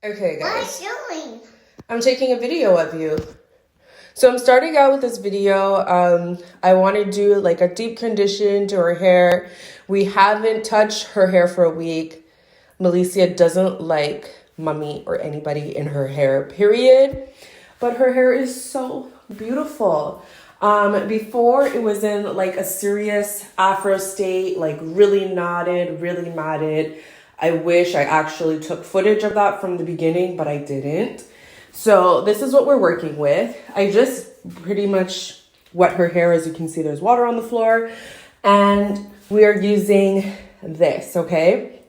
Okay, What are guys. you doing? I'm taking a video of you. So I'm starting out with this video. I want to do like a deep condition to her hair. We haven't touched her hair for a week. Melissa doesn't like mommy or anybody in her hair, period. But her hair is so beautiful. Before it was in like a serious afro state, like really knotted, really matted. I wish I actually took footage of that from the beginning, but I didn't. So this is what we're working with. I just pretty much wet her hair. As you can see, there's water on the floor. And we are using this, okay?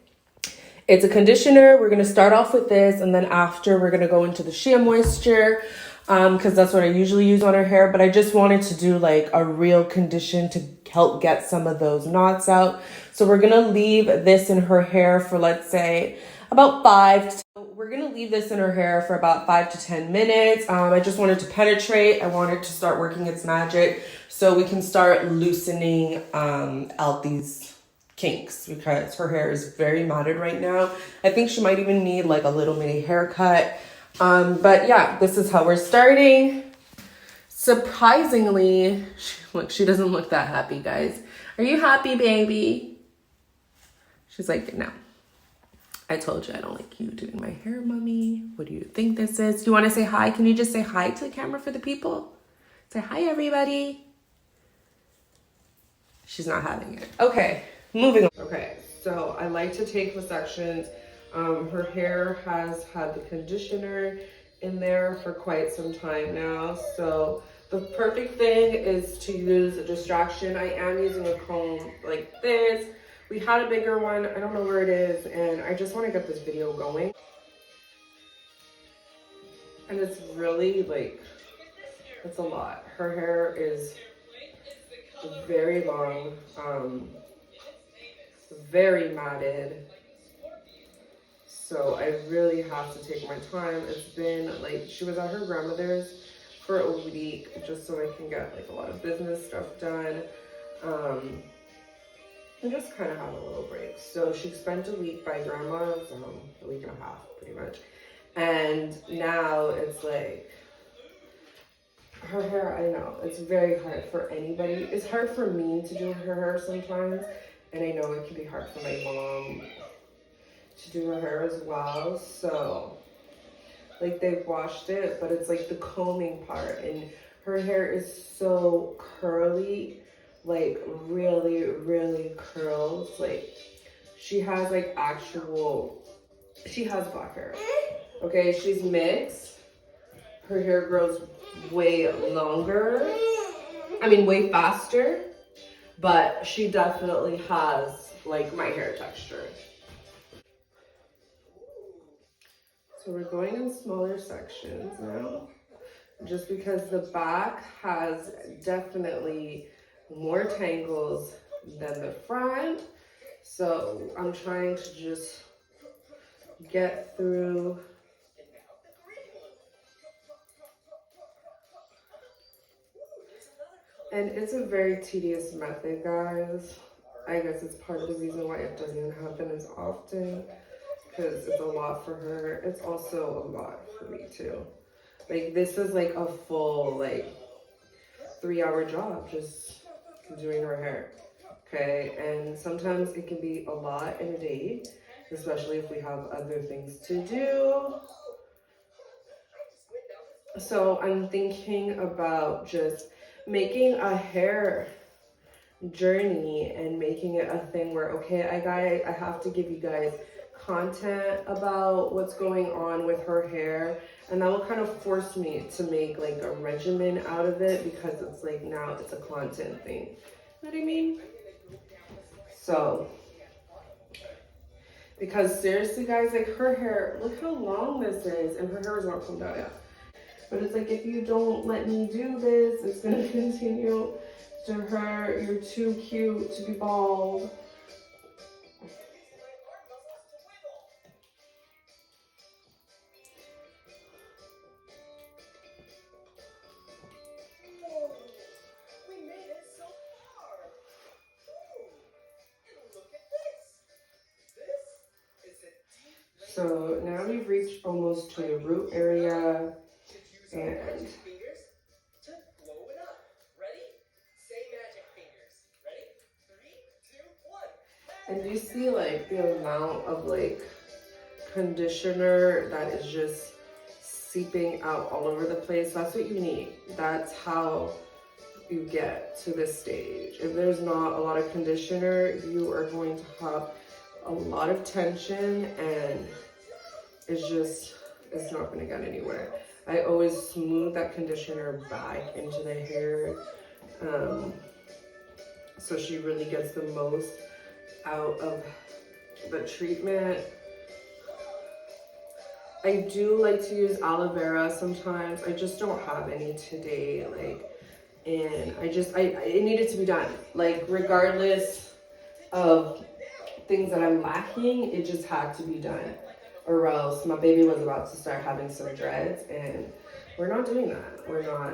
It's a conditioner. We're going to start off with this, and then after we're going to go into the Shea Moisture, because that's what I usually use on her hair. But I just wanted to do like a real condition to help get some of those knots out. So we're going to leave this in her hair for, let's say, about 5 to we're going to leave this in her hair for about 5 to 10 minutes. I just wanted to penetrate. I wanted to start working its magic so we can start loosening out these kinks, because her hair is very matted right now. I think she might even need like a little mini haircut. But yeah, this is how we're starting. Surprisingly, she doesn't look that happy, guys. Are you happy, baby? She's like, no. I told you I don't like you doing my hair, mommy. What do you think this is? You want to say hi? Can you just say hi to the camera for the people? Say hi, everybody. She's not having it. Okay, moving on. Okay, so I like to take the sections. Her hair has had the conditioner in there for quite some time now. So the perfect thing is to use a distraction. I am using a comb like this. We had a bigger one. I don't know where it is, and I just want to get this video going. And it's really like, it's a lot. Her hair is very long, very matted. So I really have to take my time. It's been like, she was at her grandmother's for a week just so I can get like a lot of business stuff done. And just kind of have a little break. So she spent a week by grandma's, a week and a half pretty much. And now it's like, her hair, I know, it's very hard for anybody. It's hard for me to do her hair sometimes. And I know it can be hard for my mom to do her hair as well. So like, they've washed it, but it's like the combing part, and her hair is so curly, like really, really curls. Like, she has like she has black hair. Okay, she's mixed. Her hair grows way longer. I mean, way faster, but she definitely has like my hair texture. So we're going in smaller sections now, just because the back has definitely more tangles than the front. So I'm trying to just get through. And it's a very tedious method, guys. I guess it's part of the reason why it doesn't happen as often, because it's a lot for her. It's also a lot for me too. Like, this is like a full like 3-hour job just doing her hair. Okay, and sometimes it can be a lot in a day, especially if we have other things to do. So I'm thinking about just making a hair journey and making it a thing where, okay, I have to give you guys content about what's going on with her hair, and that will kind of force me to make like a regimen out of it, because it's like, now it's a content thing. You know what I mean? So, because seriously, guys, like, her hair, look how long this is, and her hair is not combed out yet. But it's like, if you don't let me do this, it's gonna continue to hurt. You're too cute to be bald. So now we've reached almost to the root area, and you see like the amount of like conditioner that is just seeping out all over the place. That's what you need. That's how you get to this stage. If there's not a lot of conditioner, you are going to have a lot of tension, and it's not going to get anywhere. I always smooth that conditioner back into the hair, so she really gets the most out of the treatment. I do like to use aloe vera sometimes. I just don't have any today, and it needed to be done. Like, regardless of things that I'm lacking, it just had to be done, or else my baby was about to start having some dreads, and we're not doing that. We're not.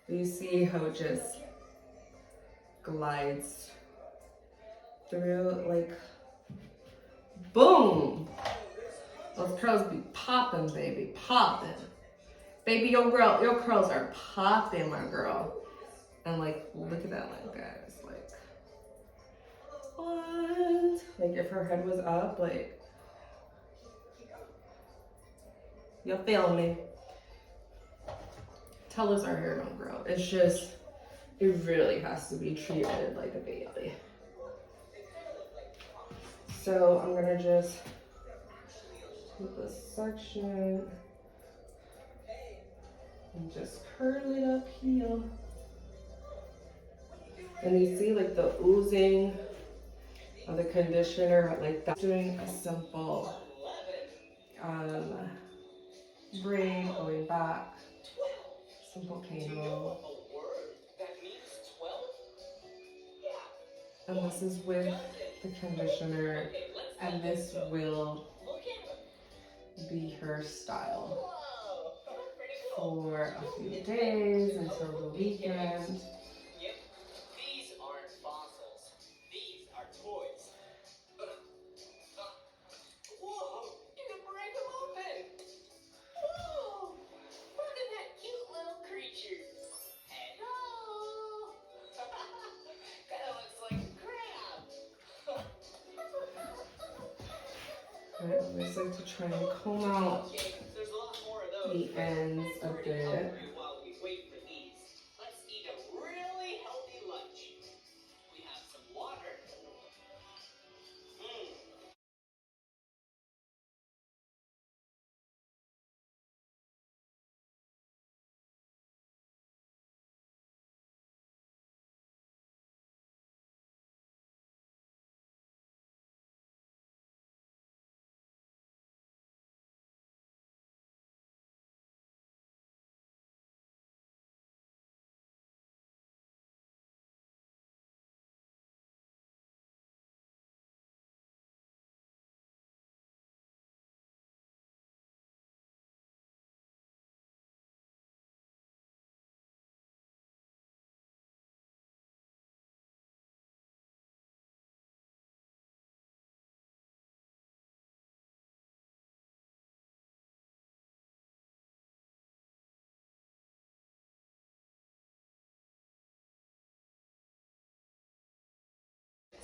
You see how it just glides through, like, boom! Those curls be popping, baby, popping. Baby, your curls are popping, my girl. And like, look at that line, guys. Like, what? Like, if her head was up, like, you feel me? Tell us our hair don't grow. It's just, it really has to be treated like a baby. So I'm gonna just take this section and just curl it up here. And you see like the oozing of the conditioner, like that. Doing a simple braid going back, simple cane roll. And this is with the conditioner, and this will be her style for a few days until the weekend. These aren't fossils. These are toys. Whoa! You can break them open! I always like to try and comb out There's a lot more of those. the ends a bit. While we wait for these, let's eat a really healthy lunch. We have some water.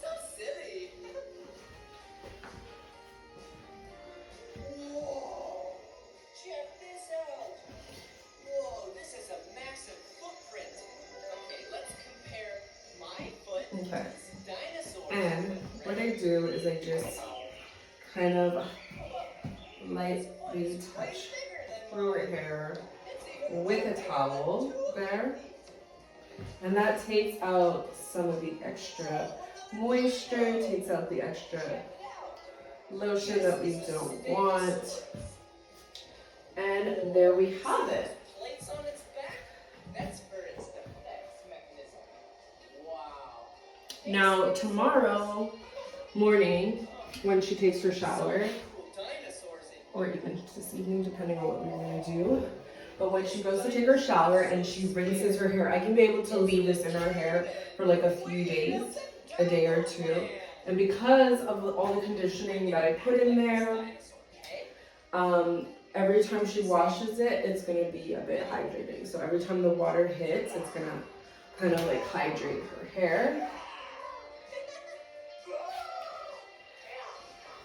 So silly. Whoa! Check this out. Whoa, this is a massive footprint. Okay, let's compare my foot to Okay. this dinosaur. And what I do is I just kind of lightly touch through her hair with a towel there. And that takes out some of the extra moisture, takes out the extra lotion that we don't want. And there we have it. Plates on its back? That's for its defense mechanism. Wow. Now, tomorrow morning, when she takes her shower, Dinosaurs in or even this evening, depending on what we're gonna do. But when she goes to take her shower and she rinses her hair, I can be able to leave this in her hair for like a few days, a day or two. And because of all the conditioning that I put in there, every time she washes it, it's gonna be a bit hydrating. So every time the water hits, it's gonna kind of like hydrate her hair.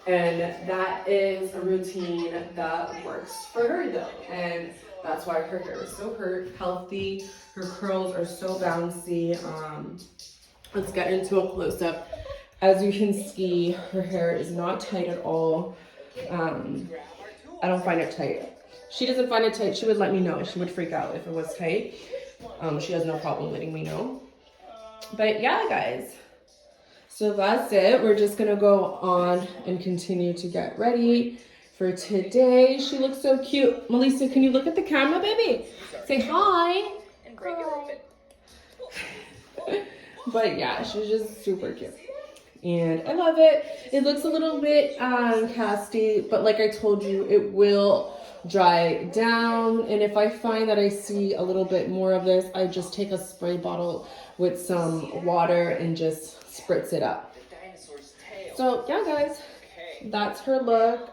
And that is a routine that works for her though. And that's why her hair is so healthy. Her curls are so bouncy. Let's get into a close-up. As you can see, her hair is not tight at all. I don't find it tight. She doesn't find it tight. She would let me know. She would freak out if it was tight. She has no problem letting me know. But yeah, guys. So that's it. We're just gonna go on and continue to get ready for today. She looks so cute. Melissa, can you look at the camera, baby? Say hi. and break it open. But yeah, she's just super cute. And I love it. It looks a little bit casty, but like I told you, it will dry down. And if I find that I see a little bit more of this, I just take a spray bottle with some water and just spritz it up. So yeah, guys, that's her look.